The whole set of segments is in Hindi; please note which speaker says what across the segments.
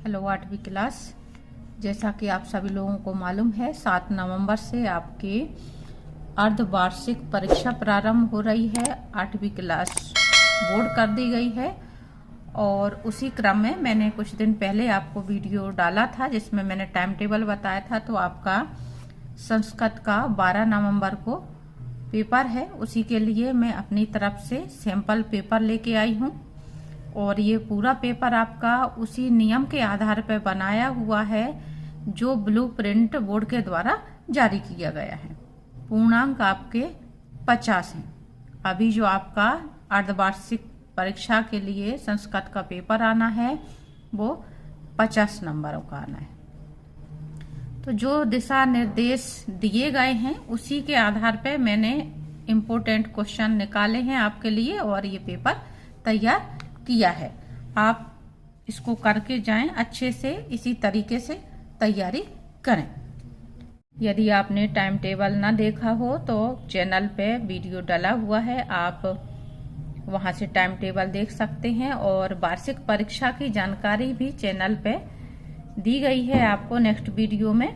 Speaker 1: हेलो 8वीं क्लास। जैसा कि आप सभी लोगों को मालूम है 7 नवंबर से आपके अर्धवार्षिक परीक्षा प्रारंभ हो रही है। 8वीं क्लास बोर्ड कर दी गई है और उसी क्रम में मैंने कुछ दिन पहले आपको वीडियो डाला था जिसमें मैंने टाइम टेबल बताया था। तो आपका संस्कृत का 12 नवंबर को पेपर है, उसी के लिए मैं अपनी तरफ से सैंपल पेपर लेके आई हूँ और ये पूरा पेपर आपका उसी नियम के आधार पर बनाया हुआ है जो ब्लूप्रिंट बोर्ड के द्वारा जारी किया गया है। पूर्णांक आपके 50 हैं। अभी जो आपका अर्धवार्षिक परीक्षा के लिए संस्कृत का पेपर आना है वो 50 नंबरों का आना है। तो जो दिशा निर्देश दिए गए हैं उसी के आधार पर मैंने इम्पोर्टेंट क्वेश्चन निकाले हैं आपके लिए और ये पेपर तैयार किया है। आप इसको करके जाएं, अच्छे से इसी तरीके से तैयारी करें। यदि आपने टाइम टेबल ना देखा हो तो चैनल पे वीडियो डला हुआ है, आप वहां से टाइम टेबल देख सकते हैं और वार्षिक परीक्षा की जानकारी भी चैनल पे दी गई है आपको नेक्स्ट वीडियो में,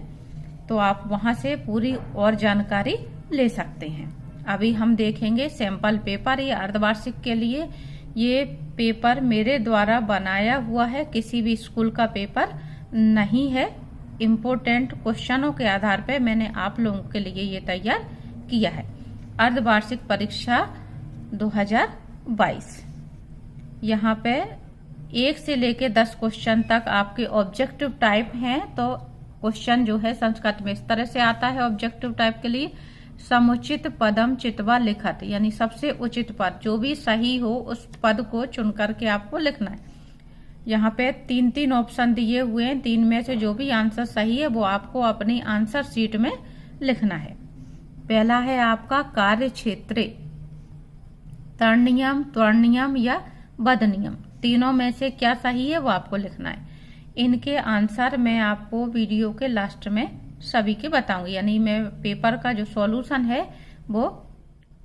Speaker 1: तो आप वहां से पूरी और जानकारी ले सकते हैं। अभी हम देखेंगे सैंपल पेपर। ये अर्धवार्षिक के लिए ये पेपर मेरे द्वारा बनाया हुआ है, किसी भी स्कूल का पेपर नहीं है। इम्पोर्टेंट क्वेश्चनों के आधार पर मैंने आप लोगों के लिए ये तैयार किया है। अर्धवार्षिक परीक्षा 2022 यहाँ पे 1 से लेके 10 क्वेश्चन तक आपके ऑब्जेक्टिव टाइप हैं। तो क्वेश्चन जो है संस्कृत में इस तरह से आता है ऑब्जेक्टिव टाइप के लिए, समुचित पदम चित्वा लिखत, यानी सबसे उचित पद जो भी सही हो उस पद को चुन करके आपको लिखना है। यहाँ पे 3 ऑप्शन दिए हुए हैं, 3 में से जो भी आंसर सही है वो आपको अपनी आंसर शीट में लिखना है। पहला है आपका कार्य क्षेत्रे, तरणियम, त्वरणियम या बदनियम, तीनों में से क्या सही है वो आपको लिखना है। इनके आंसर मैं आपको वीडियो के लास्ट में सभी के बताऊंगी, यानी मैं पेपर का जो सॉल्यूशन है वो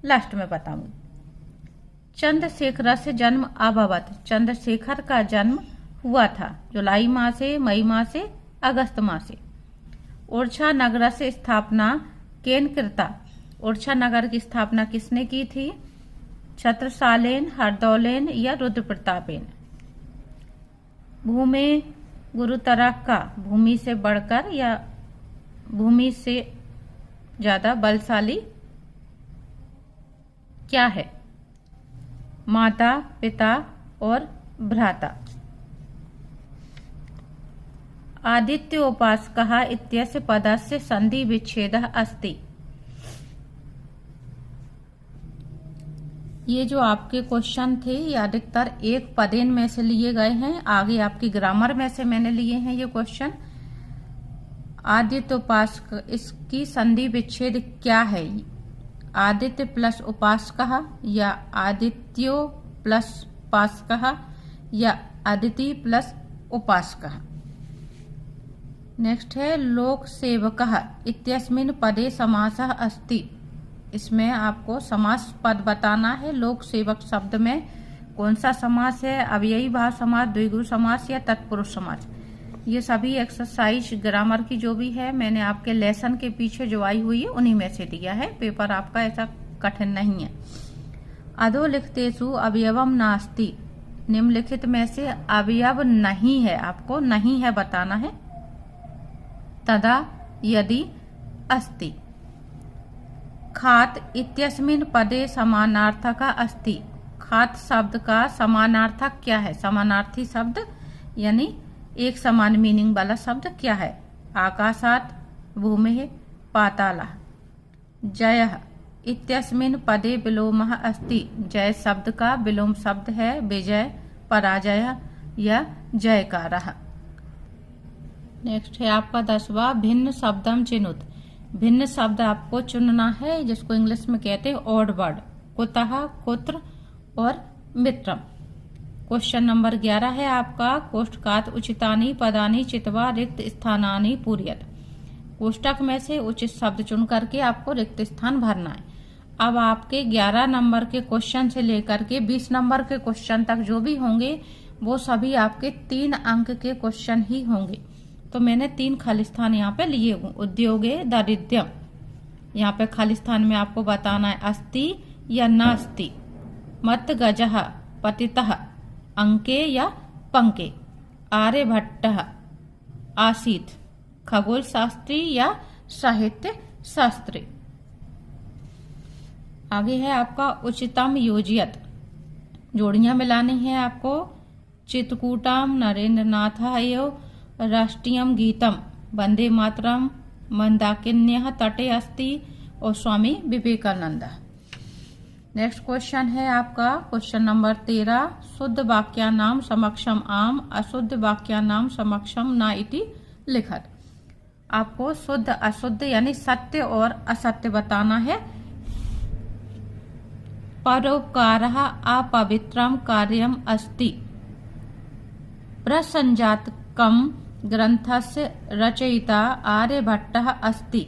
Speaker 1: लास्ट में बताऊंगी। चंद्रशेखर से जन्म अभवत, चंद्रशेखर का जन्म हुआ था जुलाई माह से, मई माह से, अगस्त माह से। ओरछा नगर से स्थापना केन कृता, ओरछा नगर की स्थापना किसने की थी? छत्रसालेन, हरदौलेन या रुद्र प्रतापेन। भूमि गुरुतरा का, भूमि से बढ़कर या भूमि से ज्यादा बलशाली क्या है? माता, पिता और भ्राता। आदित्योपासकः इत्यस्य पदस्य संधि विच्छेदः अस्ति। ये जो आपके क्वेश्चन थे ये अधिकतर एक पदेन में से लिए गए हैं, आगे आपकी ग्रामर में से मैंने लिए हैं ये क्वेश्चन। आदित्य उपासक, इसकी संधि विच्छेद क्या है? आदित्य प्लस उपासकः या आदित्यो प्लस उपासकः या अदिति प्लस उपासकः। नेक्स्ट है लोक सेवकः इत्यस्मिन् पदे समासः अस्ति। इसमें आपको समास पद बताना है। लोक सेवक शब्द में कौन सा समास है? अव्ययी भाव समास, द्विगु समास या तत्पुरुष समास। ये सभी एक्सरसाइज ग्रामर की जो भी है मैंने आपके लेसन के पीछे जो आई हुई है उन्हीं में से दिया है। पेपर आपका ऐसा कठिन नहीं है। अधोलिखितेषु अवयवम नास्ति, निम्नलिखित में से अवयव नहीं है, आपको नहीं है बताना है। तदा यदि अस्ति। खात इत्यस्मिन् पदे समानार्थक अस्ति। खात शब्द का समानार्थक क्या है? समानार्थी शब्द यानी एक समान मीनिंग वाला शब्द क्या है? आकाशात, भूमिः, पातालः। जयः इत्यस्मिन् पदे विलोमः अस्ति। जय शब्द का विलोम शब्द है विजय, पराजय या जयकारः। नेक्स्ट है आपका 10वां भिन्न शब्दम चिनुत। भिन्न शब्द आपको चुनना है जिसको इंग्लिश में कहते हैं ऑड वर्ड। कुतः, कुत्र और मित्रम। क्वेश्चन नंबर 11 है आपका कोष्ठकात उचितानि पदानि चित्वा रिक्त स्थानानि पूरयत। कोष्टक में से उचित शब्द चुन करके आपको रिक्त स्थान भरना है। अब आपके 11 नंबर के क्वेश्चन से लेकर के 20 नंबर के क्वेश्चन तक जो भी होंगे वो सभी आपके 3 अंक के क्वेश्चन ही होंगे। तो मैंने 3 खाली स्थान यहाँ पे लिए हुए। उद्योगे दारिद्र्यम, यहाँ पे खाली स्थान में आपको बताना है अस्ति या नास्ति। मत गजः पतितः, अंके या पंके। आर्यभट्टः आसीत्, खगोल शास्त्री या साहित्य शास्त्री। आगे है आपका उच्चतम योजियत, जोड़ियां मिलानी है आपको। चित्रकूटम नरेंद्रनाथ एव राष्ट्रीयम गीतम वंदे मातरम मंदाकिन्यः तटे अस्ति और स्वामी विवेकानंद। नेक्स्ट क्वेश्चन है आपका क्वेश्चन नंबर 13। शुद्ध वाक्यानाम समक्षम आम, अशुद्ध वाक्यानाम समक्षम न इति लिखत। आपको शुद्ध अशुद्ध यानी सत्य और असत्य बताना है। परोपकारः अपवित्रम कार्यम अस्ति। प्रसंजातकम ग्रंथस्य रचयिता आर्यभट्टः अस्ति।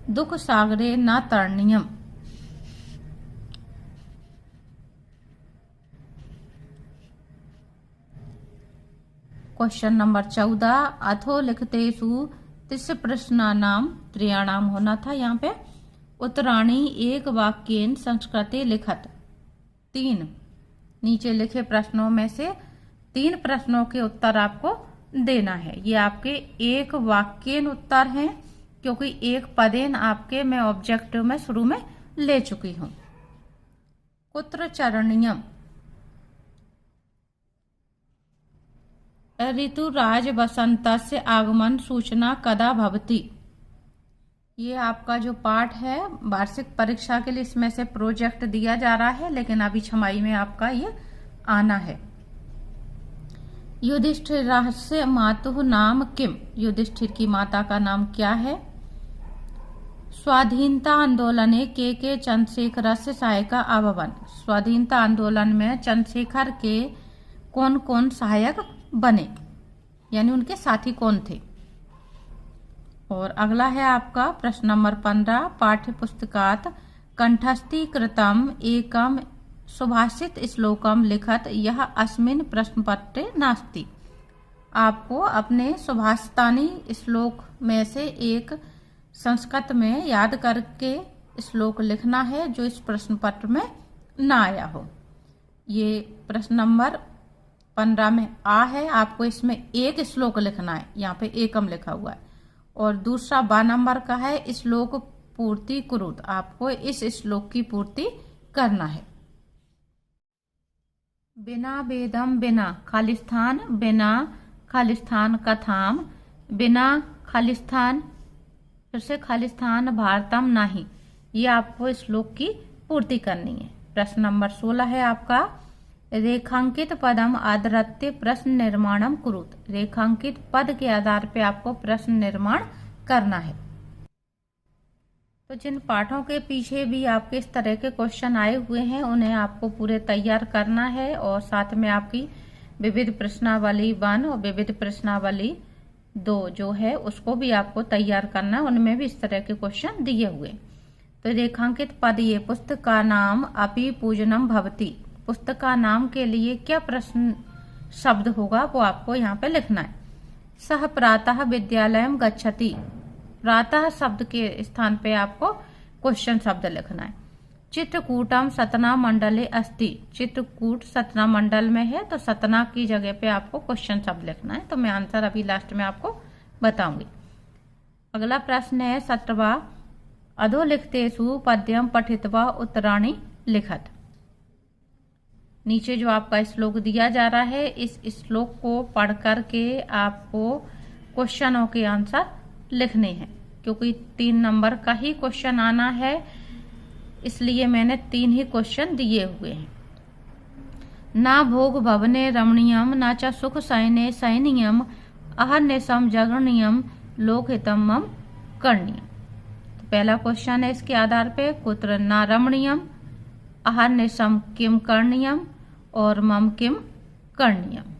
Speaker 1: दुख सागरे न तरणीयम। Question number 14। अथो लिखतेषु तिस प्रश्नानाम त्रयाणाम होना था यहाँ पे। उत्तराणी एक वाक्येन संस्कृते लिखत। 3 नीचे लिखे प्रश्नों में से 3 प्रश्नों के उत्तर आपको देना है। ये आपके एक वाक्येन उत्तर हैं, क्योंकि एक पदेन आपके मैं ऑब्जेक्टिव में शुरू में ले चुकी हूं। कुत्र चरणीयम। ऋतुराज वसंतस्य आगमन सूचना कदा भवति। ये आपका जो पाठ है वार्षिक परीक्षा के लिए, इसमें से प्रोजेक्ट दिया जा रहा है, लेकिन अभी छमाई में आपका ये आना है। युधिष्ठिरस्य मातुः नाम किम। युधिष्ठिर की माता का नाम क्या है। स्वाधीनता आंदोलने के चंद्रशेखरस्य सहायका अभवन। स्वाधीनता आंदोलन में चंद्रशेखर के कौन कौन सहायक बने, यानी उनके साथी कौन थे। और अगला है आपका प्रश्न नंबर 15। पाठ्य पुस्तकात कंठस्थीकृतम एकम सुभाषित श्लोकम लिखत यह अस्मिन् प्रश्न पत्रे नास्ति। आपको अपने सुभाषितानी श्लोक में से एक संस्कृत में याद करके श्लोक लिखना है जो इस प्रश्न पत्र में ना आया हो। ये प्रश्न नंबर 15 में आ है, आपको इसमें एक श्लोक लिखना है, यहाँ पे एकम लिखा हुआ है। और दूसरा 12 नंबर का है श्लोक पूर्ति कुरुत। आपको इस श्लोक की पूर्ति करना है। बिना वेदम बिना खालिस्थान, बिना खालिस्थान कथाम, बिना खालिस्थान फिर से खालिस्थान भारतम नहीं। ये आपको श्लोक की पूर्ति करनी है। प्रश्न नंबर 16 है आपका रेखांकित पदम आदरत्य प्रश्न निर्माणम कुरुत। रेखांकित पद के आधार पे आपको प्रश्न निर्माण करना है। तो जिन पाठों के पीछे भी आपके इस तरह के क्वेश्चन आए हुए हैं उन्हें आपको पूरे तैयार करना है, और साथ में आपकी विविध प्रश्नावली 1 और विविध प्रश्नावली 2 जो है उसको भी आपको तैयार करना है। उनमें भी इस तरह के क्वेश्चन दिए हुए। तो रेखांकित पद, ये पुस्तक का नाम अपि पूजनम भवति। पुस्तक का नाम के लिए क्या प्रश्न शब्द होगा वो आपको यहाँ पे लिखना है। सह प्रातः विद्यालयम गच्छति। प्रातः शब्द के स्थान पे आपको क्वेश्चन शब्द लिखना है। चित्रकूटम सतना मंडले अस्ति। चित्रकूट सतना मंडल में है, तो सतना की जगह पे आपको क्वेश्चन शब्द लिखना है। तो मैं आंसर अभी लास्ट में आपको बताऊंगी। अगला प्रश्न है 17वां। अधोलिखितेषु पद्यम पठित्वा उत्तराणि लिखत। नीचे जो आपका श्लोक दिया जा रहा है, इस श्लोक को पढ़ करके आपको क्वेश्चनों के आंसर लिखने हैं। क्योंकि 3 नंबर का ही क्वेश्चन आना है, इसलिए मैंने 3 ही क्वेश्चन दिए हुए हैं। ना भोग भवने रमणीयम न च सुख शयने शयनीयम अहर्निशम जगरणीयम लोकहितम मम करणीयम। तो पहला क्वेश्चन है इसके आधार पे कुत्र ना रमणीयम, अहर्निशम किम करणीयम और मम किम करणीयम।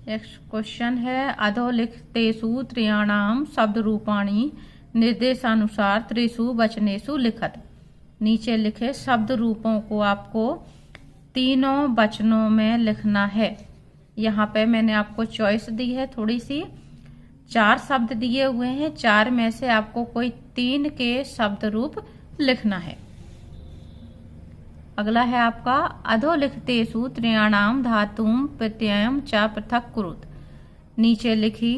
Speaker 1: नेक्स्ट क्वेश्चन है अधोलिखितेषु त्रयाणाम शब्द रूपाणी निर्देशानुसार त्रिषु वचनेषु लिखत। नीचे लिखे शब्द रूपों को आपको तीनों वचनों में लिखना है। यहाँ पे मैंने आपको चॉइस दी है थोड़ी सी, 4 शब्द दिए हुए हैं, 4 में से आपको कोई 3 के शब्द रूप लिखना है। अगला है आपका अधोलिखितेषु त्रयाणाम धातुम प्रत्ययम च पृथक कुरुत। नीचे लिखी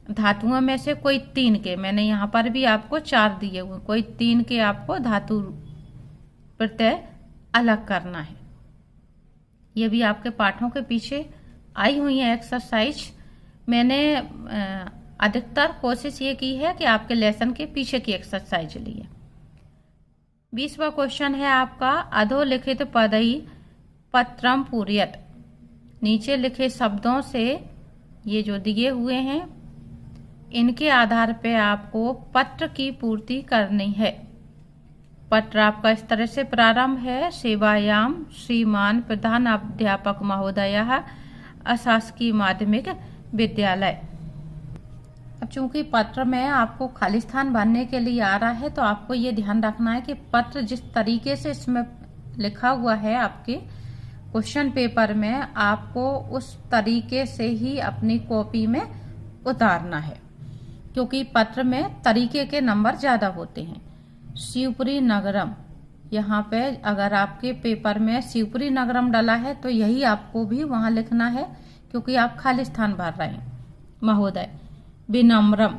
Speaker 1: धातुओं में से कोई 3 के, मैंने यहाँ पर भी आपको 4 दिए हुए, कोई 3 के आपको धातु प्रत्यय अलग करना है। ये भी आपके पाठों के पीछे आई हुई है एक्सरसाइज। मैंने अधिकतर कोशिश ये की है कि आपके लेसन के पीछे की एक्सरसाइज ली है। 20वां क्वेश्चन है आपका अधोलिखित पदई पत्रम पूर्यत। नीचे लिखे शब्दों से ये जो दिए हुए हैं इनके आधार पे आपको पत्र की पूर्ति करनी है। पत्र आपका इस तरह से प्रारंभ है, सेवायाम श्रीमान प्रधान अध्यापक महोदय अशासकीय माध्यमिक विद्यालय। अब चूंकि पत्र में आपको खाली स्थान भरने के लिए आ रहा है तो आपको ये ध्यान रखना है कि पत्र जिस तरीके से इसमें लिखा हुआ है आपके क्वेश्चन पेपर में, आपको उस तरीके से ही अपनी कॉपी में उतारना है, क्योंकि पत्र में तरीके के नंबर ज्यादा होते हैं। शिवपुरी नगरम, यहाँ पे अगर आपके पेपर में शिवपुरी नगरम डाला है तो यही आपको भी वहां लिखना है, क्योंकि आप खाली स्थान भर रहे हैं। महोदय विनम्रम,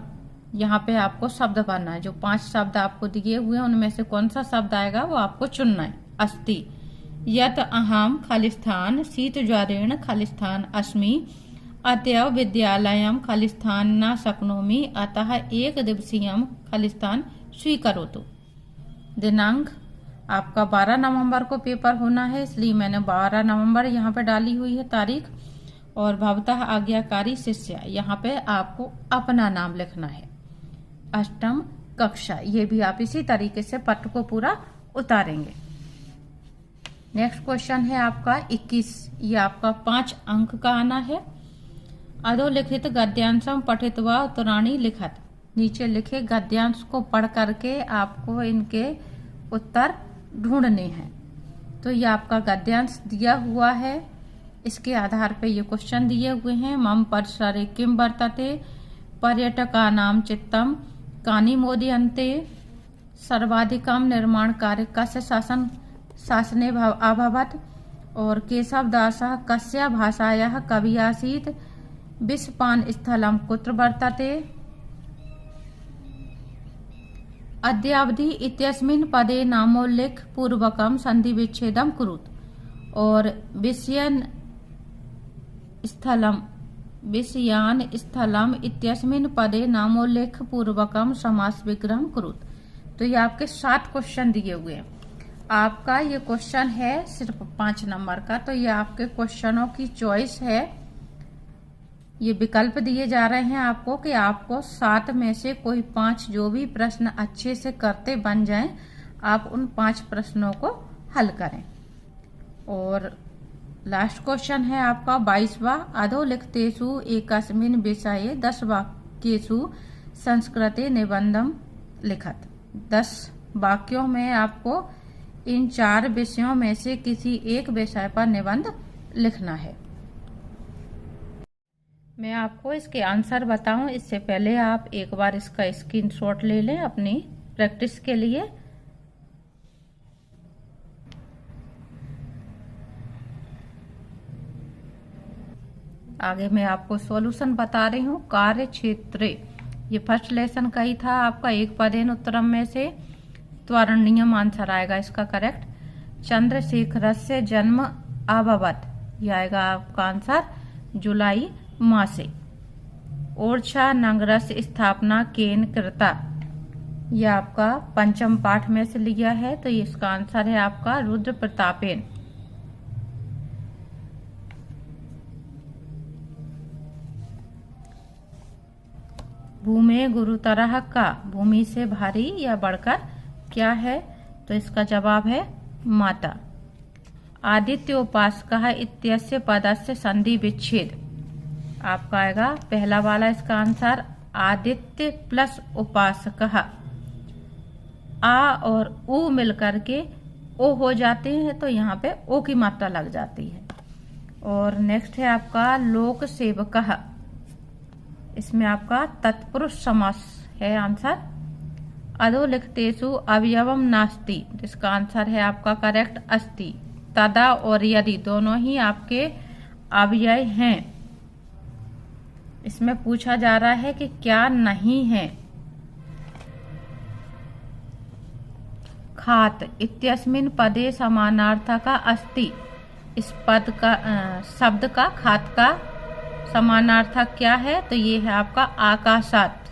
Speaker 1: यहाँ पे आपको शब्द भरना है। जो 5 शब्द आपको दिए हुए हैं उनमें से कौन सा शब्द आएगा वो आपको चुनना है। अस्ति यत अहम खाली स्थान शीत ज्वरेण खाली स्थान अस्मि अतएव विद्यालयम खाली स्थान न शक्नोमि अतः 1 दिवसीयम खाली स्थान स्वीकरोतु। दिनांक आपका 12 नवंबर को पेपर होना है, इसलिए मैंने 12 नवंबर यहाँ पे डाली हुई है तारीख। और भवतः आज्ञाकारी शिष्य, यहाँ पे आपको अपना नाम लिखना है। 8वीं कक्षा, ये भी आप इसी तरीके से पत्र को पूरा उतारेंगे। नेक्स्ट क्वेश्चन है आपका 21, ये आपका 5 अंक का आना है। अधोलिखित गद्यांशम पठित्वा उत्तराणी लिखत। नीचे लिखे गद्यांश को पढ़ करके आपको इनके उत्तर ढूंढने हैं। तो ये आपका गद्यांश दिया हुआ है, इसके आधार पे ये क्वेश्चन दिए हुए हैं। मम परिसरे किम वर्तते, पर्यटकानां चित्तम कानि मोदयन्ते, सर्वाधिकम निर्माण कार्य कस्य शासने अभवत्, और केशवदासः कस्य भाषायाः कवि आसीत्, विषपान स्थलम कुत्र वर्तते, अद्यावधि इत्यस्मिन् पदे नामोल्लेख पूर्वकम संधि विच्छेदम कुरुत, और विषयान स्थलम इत्यस्मिन् पदे नामोल्लेख पूर्वकम समास विग्रहम कुरुत। तो ये आपके 7 क्वेश्चन दिए हुए हैं। आपका ये क्वेश्चन है सिर्फ 5 नंबर का, तो ये आपके क्वेश्चनों की चॉइस है। ये विकल्प दिए जा रहे हैं आपको कि आपको 7 में से कोई 5 जो भी प्रश्न अच्छे से करते बन जाएं, आप उन 5 प्रश्नों को हल करें। और लास्ट क्वेश्चन है आपका 22वां, अधोलिखितेषु एकस्मिन् विषये 10 वाक्येषु संस्कृते निबंधम लिखत। 10 वाक्यों में आपको इन 4 विषयों में से किसी एक विषय पर निबंध लिखना है। मैं आपको इसके आंसर बताऊं इससे पहले आप एक बार इसका स्क्रीनशॉट ले लें अपनी प्रैक्टिस के लिए। आगे मैं आपको सॉल्यूशन बता रही हूँ। कार्य क्षेत्र, ये फर्स्ट लेसन का ही था आपका। एक पदेन उत्तरम में से त्वरणीयम आंसर आएगा इसका करेक्ट। चंद्रशेखर से जन्म अभवत, ये आएगा आपका आंसर जुलाई मासे। ओरछा नगरस स्थापना केन कृता, यह आपका पंचम पाठ में से लिया है, तो इसका आंसर है आपका रुद्र प्रतापेन। भूमि गुरुतरः का, भूमि से भारी या बढ़कर क्या है, तो इसका जवाब है माता। आदित्य उपासकः इत्यस्य पदस्य संधि विच्छेद, आपका आएगा पहला वाला इसका आंसर आदित्य प्लस उपासकः। आ और उ मिलकर के ओ हो जाते हैं तो यहाँ पे ओ की मात्रा लग जाती है। और नेक्स्ट है आपका लोक सेवकः, इसमें आपका तत्पुरुष समास है आंसर। अधोलिखितेषु अवयवम नास्ति, जिसका आंसर है आपका करेक्ट अस्ति। तदा और यदि दोनों ही आपके अव्यय हैं। इसमें पूछा जा रहा है कि क्या नहीं है। खात इत्यस्मिन् पदे समानार्थक अस्ति, इस पद का शब्द का खात का समानार्थक क्या है, तो ये है आपका आकाशात।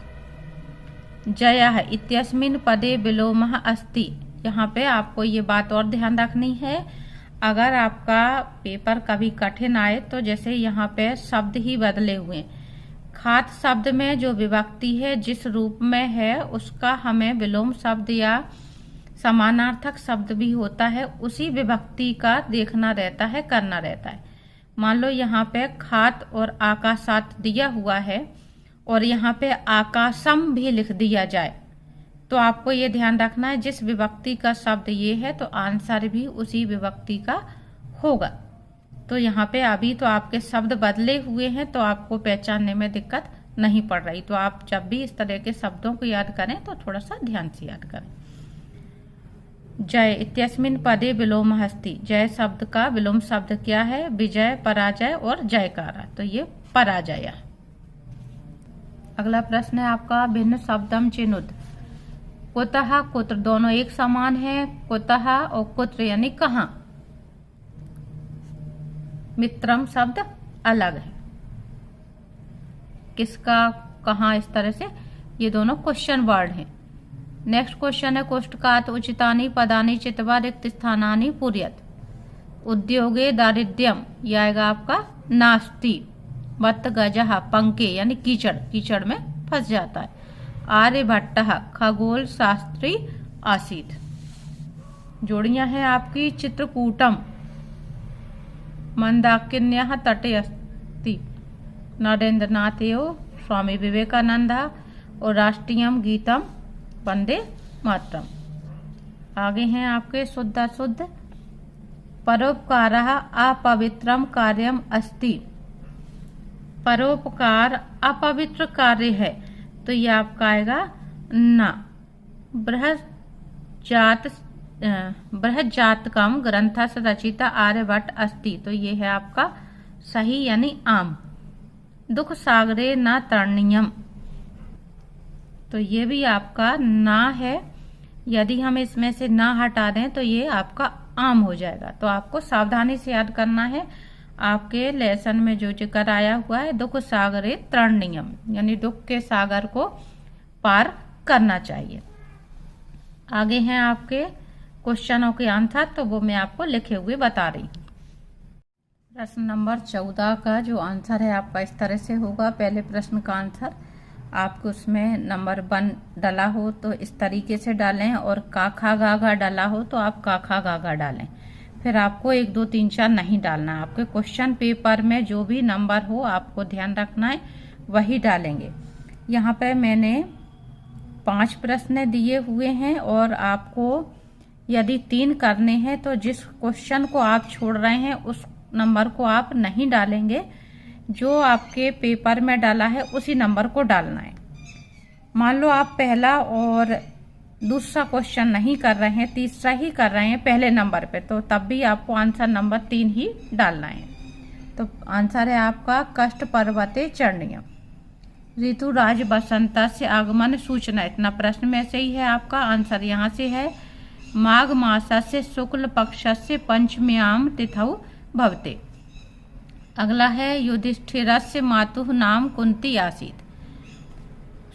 Speaker 1: जयः इत्यस्मिन् पदे विलोमः अस्ति, यहाँ पे आपको ये बात और ध्यान रखनी है, अगर आपका पेपर कभी कठिन आए तो जैसे यहाँ पे शब्द ही बदले हुए, खात शब्द में जो विभक्ति है जिस रूप में है उसका हमें विलोम शब्द या समानार्थक शब्द भी होता है, उसी विभक्ति का देखना रहता है, करना रहता है। मान लो यहाँ पे खात और आकाशात दिया हुआ है और यहाँ पे आकाशम भी लिख दिया जाए, तो आपको ये ध्यान रखना है जिस विभक्ति का शब्द ये है तो आंसर भी उसी विभक्ति का होगा। तो यहाँ पे अभी तो आपके शब्द बदले हुए हैं तो आपको पहचानने में दिक्कत नहीं पड़ रही। तो आप जब भी इस तरह के शब्दों को याद करें तो थोड़ा सा ध्यान से याद करें। जय इत्यस्मिन् पदे विलोमः अस्ति, जय शब्द का विलोम शब्द क्या है, विजय, पराजय और जयकारा, तो ये पराजय। अगला प्रश्न है आपका भिन्न शब्दम चिनुत। कुतः कुत्र दोनों एक समान है, कुतः और कुत्र यानी कहाँ। मित्रम शब्द अलग है, किसका, कहाँ, इस तरह से ये दोनों क्वेश्चन वर्ड हैं। नेक्स्ट क्वेश्चन है कोष्टकात उचितानि पदानि चित्वा रिक्त स्थानानि पूर्यत। उद्योगे दारिद्र्यम, यह आएगा आपका नास्ति। वत्त गजः पंके यानी कीचड़, कीचड़ में फंस जाता है। आर्यभट्टः खगोल शास्त्री आसीत्। जोड़ियां हैं आपकी चित्रकूटम मंदाकिन्यः तटे अस्ति। नरेंद्रनाथ एवं स्वामी विवेकानंद और राष्ट्रीयम गीतम वंदे मातरम। आगे हैं आपके शुद्ध अशुद्ध। परोपकारः अपवित्रम कार्यम अस्ति। परोपकार अपवित्र कार्य है तो ये आपका आएगा ना। बृहज्जातकम ग्रंथस्य रचिता आर्यभट्ट अस्ति, तो ये है आपका सही यानी आम। दुख सागरे न तरणीयम, तो ये भी आपका ना है। यदि हम इसमें से ना हटा दें तो ये आपका आम हो जाएगा। तो आपको सावधानी से याद करना है। आपके लेसन में जो जिक्र आया हुआ है दुख सागरे तरणीयम, यानी दुख के सागर को पार करना चाहिए। आगे हैं आपके क्वेश्चनों के आंसर, तो वो मैं आपको लिखे हुए बता रही। प्रश्न नंबर 14 का जो आंसर है आपका इस तरह से होगा। पहले प्रश्न का आंसर आपको उसमें नंबर 1 डाला हो तो इस तरीके से डालें, और का खा गा गा डाला हो तो आप का खा गा गा डालें। फिर आपको 1 2 3 4 नहीं डालना। आपके क्वेश्चन पेपर में जो भी नंबर हो आपको ध्यान रखना है, वही डालेंगे। यहाँ पे मैंने 5 प्रश्न दिए हुए हैं और आपको यदि 3 करने हैं तो जिस क्वेश्चन को आप छोड़ रहे हैं उस नंबर को आप नहीं डालेंगे, जो आपके पेपर में डाला है उसी नंबर को डालना है। मान लो आप पहला और दूसरा क्वेश्चन नहीं कर रहे हैं, तीसरा ही कर रहे हैं पहले नंबर पे, तो तब भी आपको आंसर नंबर 3 ही डालना है। तो आंसर है आपका कष्ट पर्वते चरणीय। ऋतुराज बसंत से आगमन सूचना, इतना प्रश्न में से ही है आपका आंसर यहाँ से है। माघ मास से शुक्ल पक्ष से पंचम्याम तिथौ भवते। अगला है युधिष्ठिरस्य मातुः नाम कुंती आसीत्।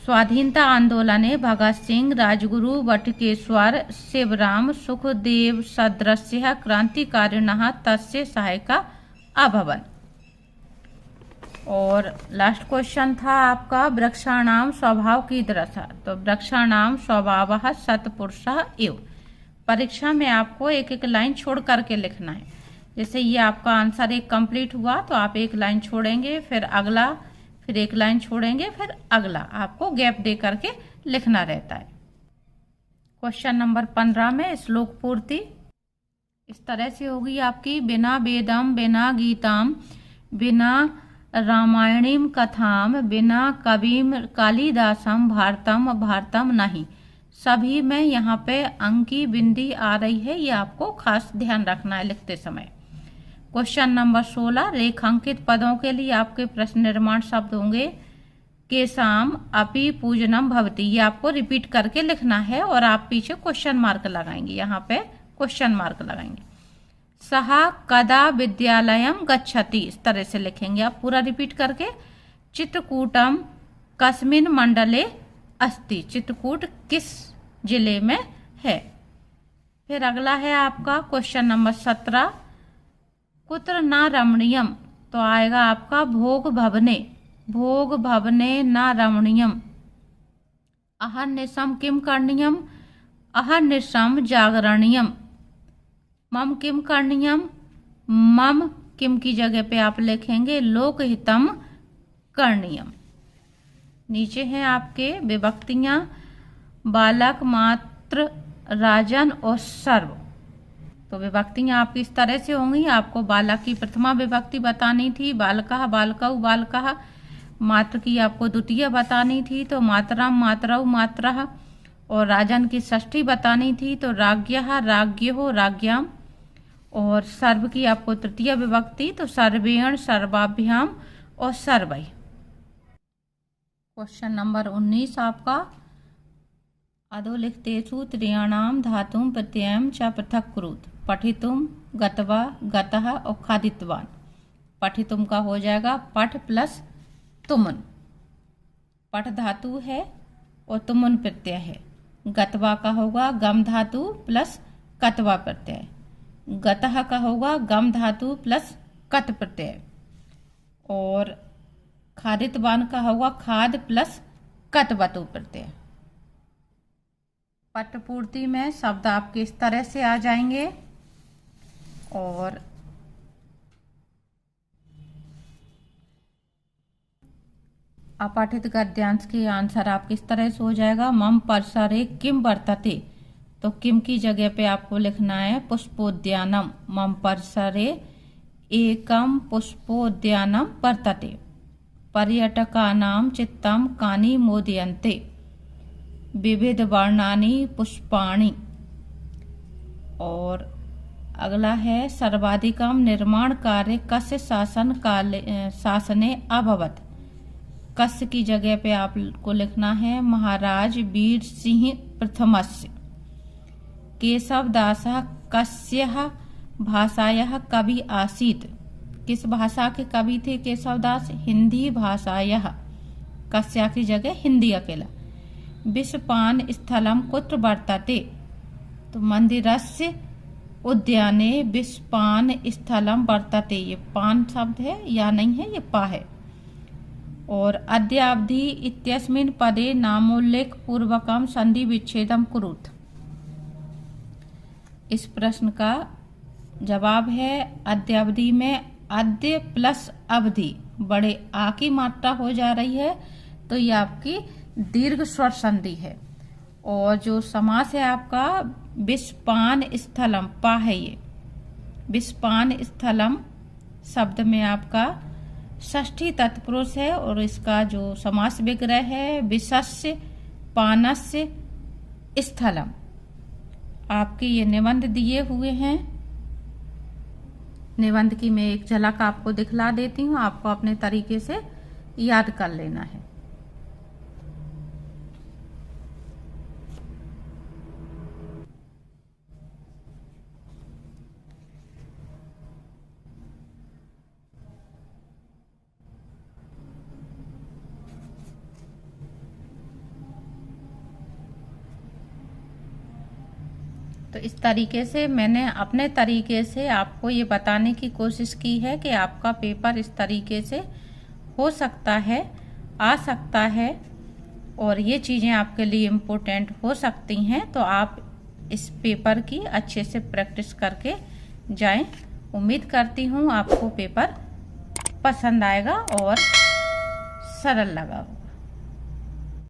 Speaker 1: स्वाधीनता आंदोलने भगत सिंह राजगुरु बटुकेश्वर शिवराम सुखदेव सदृश्य क्रांतिकारिणः तस्य सहायका अभवन्। और लास्ट क्वेश्चन था आपका वृक्षाणाम स्वभाव कीदृशः, तो वृक्षाणाम स्वभावः सत्पुरुषः एव। परीक्षा में आपको एक एक लाइन छोड़ करके लिखना है। जैसे ये आपका आंसर एक कंप्लीट हुआ तो आप एक लाइन छोड़ेंगे, फिर अगला, फिर एक लाइन छोड़ेंगे, फिर अगला, आपको गैप दे करके लिखना रहता है। क्वेश्चन नंबर 15 में श्लोक पूर्ति। इस तरह से होगी आपकी बिना वेदम बिना गीताम बिना रामायणीम कथाम बिना कविम कालिदासम भारतम भारतम नहीं। सभी में यहाँ पे अंक की बिंदी आ रही है, ये आपको खास ध्यान रखना है लिखते समय। क्वेश्चन नंबर 16, रेखांकित पदों के लिए आपके प्रश्न निर्माण शब्द होंगे केसाम अपि पूजनम भवति। ये आपको रिपीट करके लिखना है और आप पीछे क्वेश्चन मार्क लगाएंगे, यहाँ पे क्वेश्चन मार्क लगाएंगे। सह कदा विद्यालयम गच्छति, इस तरह से लिखेंगे आप पूरा रिपीट करके। चित्रकूटम कस्मिन मंडले अस्ति, चित्रकूट किस जिले में है। फिर अगला है आपका क्वेश्चन नंबर 17, कुत्र न रमणीयम, तो आएगा आपका भोग भवने, भोग भवने न रमणीयम। अहर्निशम किम करणीयम, अहर्निशम जागरणीयम। मम किम करणीयम, मम किम की जगह पे आप लिखेंगे लोकहितम करणीयम। नीचे हैं आपके विभक्तियां, बालक, मात्र, राजन और सर्व। तो विभक्तियां आपकी इस तरह से होंगी। आपको बालक की प्रथमा विभक्ति बतानी थी, बालकः बालकौ बालकः। मात्र की आपको द्वितीय बतानी थी, तो मातरम मातरौ मात्रः। और राजन की षष्ठी बतानी थी, तो राज्ञः राज्ञो राज्ञाम। और सर्व की आपको तृतीय विभक्ति, तो सर्वेण सर्वाभ्याम और सर्वै। क्वेश्चन नंबर 19 आपका, अधोलिखितेषु त्रयाणां धातुं प्रत्ययं च पृथक् कुरुत। पठितुम, गत्वा, गतः और खादितवान। पठितुम का हो जाएगा पठ प्लस तुमन, पठ धातु है और तुमन प्रत्यय है। गत्वा का होगा गम धातु प्लस कत्वा प्रत्यय। गतः का होगा गम धातु प्लस कत प्रत्यय। और खादितवान का होगा खाद प्लस कतवतु प्रत्यय। पटपूर्ति में शब्द आपके इस तरह से आ जाएंगे। और अपठित गद्यांश के आंसर आपके इस तरह से हो जाएगा, मम परिसरे किम वर्तते, तो किम की जगह पे आपको लिखना है पुष्पोद्यानम। मम परिसरे एकम पुष्पोद्यानम वर्तते। पर्यटकानां चित्तं कानि मोदयन्ते, विविध वर्णानि पुष्पाणि। और अगला है सर्वाधिकम निर्माण कार्य कस्य शासन काले शासने अभवत। कस्य की जगह पे आपको लिखना है महाराज वीर सिंह प्रथमस्य। केशवदासः कस्यः भाषायाः कवि आसीत्, किस भाषा के कवि थे केशवदास, हिंदी भाषायाः। कस्या की जगह हिंदी अकेला। विषपान स्थलम कुत्र वर्तते, तो मंदिरस्य उद्याने विषपान स्थलम वर्तते। ये पान शब्द है या नहीं है, ये पा है। और अद्यावधि इत्यस्मिन् पदे नामोल्लेख पूर्वकम संधि विच्छेदम कुरुत। इस प्रश्न का जवाब है अद्यावधि में अद्य प्लस अवधि, बड़े आ की मात्रा हो जा रही है, तो ये आपकी दीर्घ स्वर संधि है। और जो समास है आपका विषपान स्थलम, पा है ये। विषपान स्थलम शब्द में आपका षष्ठी तत्पुरुष है और इसका जो समास विग्रह है विषस्य पानस्य स्थलम। आपके ये निबंध दिए हुए हैं। निबंध की मैं एक झलक आपको दिखला देती हूँ, आपको अपने तरीके से याद कर लेना है। तो इस तरीके से मैंने अपने तरीके से आपको ये बताने की कोशिश की है कि आपका पेपर इस तरीके से हो सकता है, आ सकता है, और ये चीज़ें आपके लिए इम्पोर्टेंट हो सकती हैं। तो आप इस पेपर की अच्छे से प्रैक्टिस करके जाएं। उम्मीद करती हूँ आपको पेपर पसंद आएगा और सरल लगा हो।